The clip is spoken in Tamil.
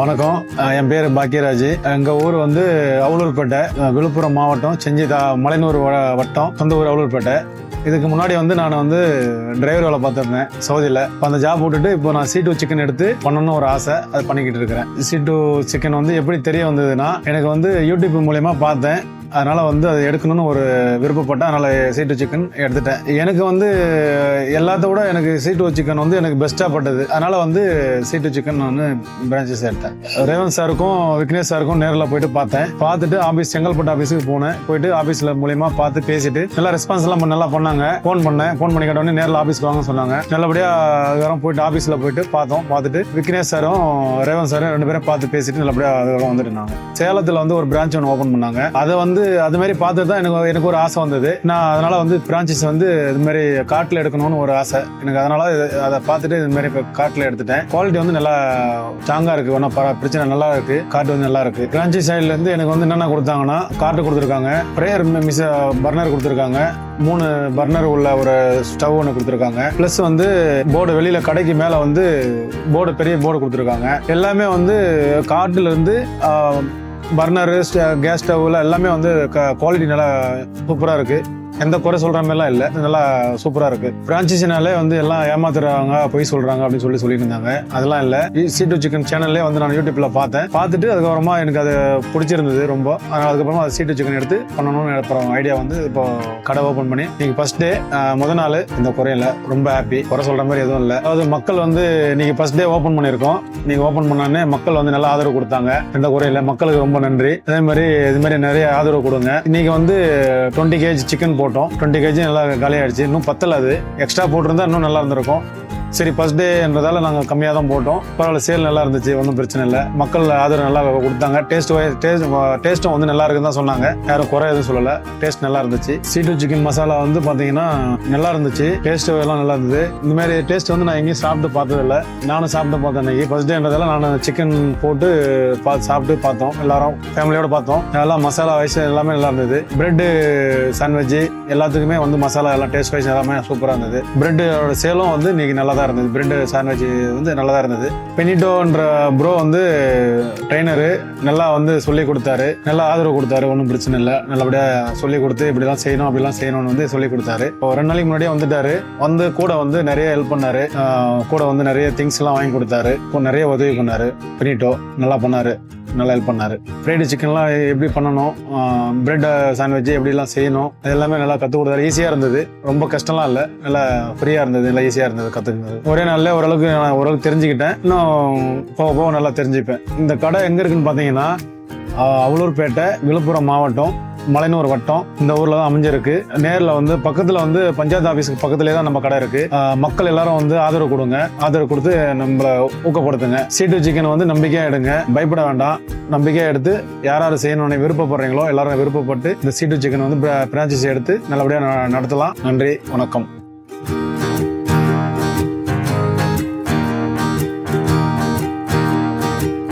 வணக்கம். என் பேர் பாக்கியராஜ். எங்கள் ஊர் வந்து அவலூர்பேட்டை, விழுப்புரம் மாவட்டம், செஞ்சி மலையனூர் வட்டம், சொந்த ஊர் அவலூர்பேட்டை. இதுக்கு முன்னாடி வந்து நான் வந்து டிரைவர் வேலை பார்த்துருந்தேன் சவுதியில். இப்போ அந்த ஜாப் விட்டுட்டு இப்போ நான் C2 சிக்கன் எடுத்து பண்ணணும்னு ஒரு ஆசை, அது பண்ணிக்கிட்டு இருக்கிறேன். C2 சிக்கன் வந்து எப்படி தெரிய வந்ததுன்னா, எனக்கு வந்து யூடியூப் மூலயமா பார்த்தேன். அதனால வந்து அதை எடுக்கணும்னு ஒரு விருப்பப்பட்டேன். அதனால C2 சிக்கன் எடுத்துட்டேன். எனக்கு வந்து எல்லாத்த விட எனக்கு C2 சிக்கன் வந்து எனக்கு பெஸ்ட்டாக பட்டது. அதனால வந்து C2 சிக்கன் நான் பிரான்ச்சஸ் எடுத்தேன். ரேவந்த் சாருக்கும் விக்னேஷ் சாருக்கும் நேரில் போயிட்டு பார்த்தேன். பார்த்துட்டு ஆஃபீஸ் செங்கல்பட்டு ஆஃபீஸுக்கு போனேன். போயிட்டு ஆஃபீஸில் மூலியமா பார்த்து பேசிட்டு நல்லா ரெஸ்பான்ஸ் எல்லாம் நல்லா பண்ணாங்க. ஃபோன் பண்ணி கேட்டோடனே நேரில் ஆஃபீஸ்க்கு வாங்க சொன்னாங்க. நல்லபடியாக அதுக்கப்புறம் போயிட்டு ஆஃபீஸில் போயிட்டு பார்த்தோம். பார்த்துட்டு விக்னேஷ் சாரும் ரேவந்த் சாரும் 2 பேரும் பார்த்து பேசிட்டு நல்லபடியாக அதுக்கப்புறம் வந்துட்டு நாங்கள் சேலத்தில் வந்து ஒரு பிரான்ச் ஒன்று ஓப்பன் பண்ணாங்க. அதை வந்து அது மாதிரி பார்த்து தான் எனக்கு ஒரு ஆசை வந்தது. நான் அதனால வந்து பிரான்ச்சஸ் வந்து இது மாதிரி காட்டில் எடுக்கணும்னு ஒரு ஆசை எனக்கு. அதனால அதை பார்த்துட்டு இது மாதிரி காட்டில் எடுத்துட்டேன். குவாலிட்டி வந்து நல்லா ஸ்ட்ராங்கா இருக்கு, ஒன்றும் பிரச்சனை நல்லா இருக்கு. காட்டு வந்து நல்லா இருக்கு. பிரான்ச்சஸ் சைட்ல இருந்து எனக்கு வந்து என்னென்ன கொடுத்தாங்கன்னா, காட்டு கொடுத்துருக்காங்க, ப்ரேயர் பர்னர் கொடுத்துருக்காங்க, 3 பர்னர் உள்ள ஒரு ஸ்டவ் ஒன்று கொடுத்துருக்காங்க. பிளஸ் வந்து போர்டு வெளியில கடைக்கு மேல வந்து பெரிய போர்டு கொடுத்துருக்காங்க. எல்லாமே வந்து காட்டுல இருந்து பர்னரு, கேஸ் ஸ்டவ்ல எல்லாமே வந்து குவாலிட்டி நல்லா சூப்பரா இருக்கு. எந்த குறை சொல்ற மாதிரிலாம் இல்லை, நல்லா சூப்பரா இருக்கு. பிரான்ச்சைசினாலே வந்து எல்லாம் ஏமாத்துறாங்க, பொய் சொல்றாங்க அப்படின்னு சொல்லிட்டு இருந்தாங்க. அதெல்லாம் இல்லை. C2 சிக்கன் சேனல்லே வந்து நான் யூடியூப்ல பார்த்துட்டு அதுக்கப்புறமா எனக்கு அது பிடிச்சிருந்தது ரொம்ப. அதுக்கப்புறமா அது C2 சிக்கன் எடுத்து பண்ணணும்னு அப்புறம் ஐடியா வந்து இப்போ கடை ஓப்பன் பண்ணி நீங்க ஃபர்ஸ்ட் டே முதல் நாள் இந்த குறையில ரொம்ப ஹாப்பி. குறை சொல்ற மாதிரி எதுவும் இல்லை. அதாவது மக்கள் வந்து நீங்க ஃபர்ஸ்ட் டே ஓப்பன் பண்ணிருக்கோம். நீங்க ஓப்பன் பண்ணோடனே மக்கள் வந்து நல்லா ஆதரவு கொடுத்தாங்க. எந்த குறையில மக்களுக்கு ரொம்ப நன்றி. அதே மாதிரி இது மாதிரி நிறைய ஆதரவு கொடுங்க. இன்னைக்கு வந்து 20 kg சிக்கன் போட்டோம். 20 kg நல்லா காலியாயிடுச்சு. இன்னும் பத்தல, அது எக்ஸ்ட்ரா போட்டிருந்தா இன்னும் நல்லா இருந்திருக்கும். சரி, ஃபர்ஸ்ட் டேன்றதால நாங்கள் கம்மியாக தான் போட்டோம். பரவாயில்ல, சேல் நல்லா இருந்துச்சு, ஒன்றும் பிரச்சனை இல்லை. மக்கள் ஆதரவு நல்லா கொடுத்தாங்க. டேஸ்ட்டும் வந்து நல்லா இருக்குன்னு தான் சொன்னாங்க. யாரும் குறை எதுவும் சொல்லலை. டேஸ்ட் நல்லா இருந்துச்சு. C2 சிக்கன் மசாலா வந்து பார்த்தீங்கன்னா நல்லா இருந்துச்சு. டேஸ்ட் எல்லாம் நல்லா இருந்தது. இந்த மாதிரி டேஸ்ட் வந்து நான் எங்கேயும் சாப்பிட்டு பார்த்ததில்லை. நானும் சாப்பிட்டு பார்த்தேன். அன்னைக்கு ஃபர்ஸ்ட் டேன்றதால நான் சிக்கன் போட்டு சாப்பிட்டு பார்த்தோம். எல்லாரும் ஃபேமிலியோட பார்த்தோம். எல்லாம் மசாலா வைஸ் எல்லாமே நல்லா இருந்தது. பிரெட்டு சாண்ட்விச் எல்லாத்துக்குமே வந்து மசாலா எல்லாம் டேஸ்ட் வைஸ் எல்லாமே சூப்பராக இருந்தது. பிரெட்டோட சேலும் வந்து இன்னைக்கு நல்லா தான் இருந்தது. பிரெட் சாண்ட்விச் வந்து நல்லா தான் இருந்தது. பெனிட்டோன்ற ப்ரோ வந்து ட்ரெயினரு நல்லா வந்து சொல்லி கொடுத்தாரு, நல்லா ஆதரவு கொடுத்தாரு. ஒன்றும் பிரச்சனை இல்லை. நல்லபடியா சொல்லி கொடுத்து இப்படிலாம் செய்யணும் அப்படிலாம் செய்யணும்னு வந்து சொல்லி கொடுத்தாரு. 2 நாளைக்கு முன்னாடியே வந்துட்டாரு. வந்து கூட வந்து நிறைய ஹெல்ப் பண்ணாரு. கூட வந்து நிறைய திங்ஸ் எல்லாம் வாங்கி கொடுத்தாரு. நிறைய உதவி பண்ணாரு. பெனிட்டோ நல்லா பண்ணாரு, நல்லா ஹெல்ப் பண்ணாரு. ஃப்ரைடு சிக்கன்லாம் எப்படி பண்ணணும், பிரெட் சாண்ட்விச் எப்படிலாம் செய்யணும், எல்லாமே நல்லா கற்றுக் கொடுத்தாரு. ஈஸியாக இருந்தது, ரொம்ப கஷ்டம்லாம் இல்லை. நல்லா ஃப்ரீயாக இருந்தது, நல்லா ஈஸியாக இருந்தது கற்றுக்கிறது. ஒரே நாளில் ஓரளவுக்கு தெரிஞ்சுக்கிட்டேன். இன்னும் போக நல்லா தெரிஞ்சுப்பேன். இந்த கடை எங்கே இருக்குன்னு பார்த்தீங்கன்னா, அவலூர்பேட்டை, விழுப்புரம் மாவட்டம், மலையனூர் வட்டம், இந்த ஊர்ல தான் அமைஞ்சிருக்கு. நேரில் வந்து பக்கத்துல வந்து பஞ்சாயத்து ஆபீஸ்க்கு பக்கத்துலேயே தான் நம்ம கடை இருக்கு. மக்கள் எல்லாரும் வந்து ஆதரவு கொடுங்க, ஆதரவு கொடுத்து நம்மளை ஊக்கப்படுத்துங்க. C2 சிக்கன் வந்து நம்பிக்கையா எடுங்க, பயப்பட வேண்டாம். நம்பிக்கையா எடுத்து யாராரு செய்யணும்னு விருப்பப்படுறீங்களோ எல்லாரும் விருப்பப்பட்டு இந்த C2 சிக்கன் வந்து பிரான்ச்சைஸ் எடுத்து நல்லபடியா நடத்தலாம். நன்றி, வணக்கம்.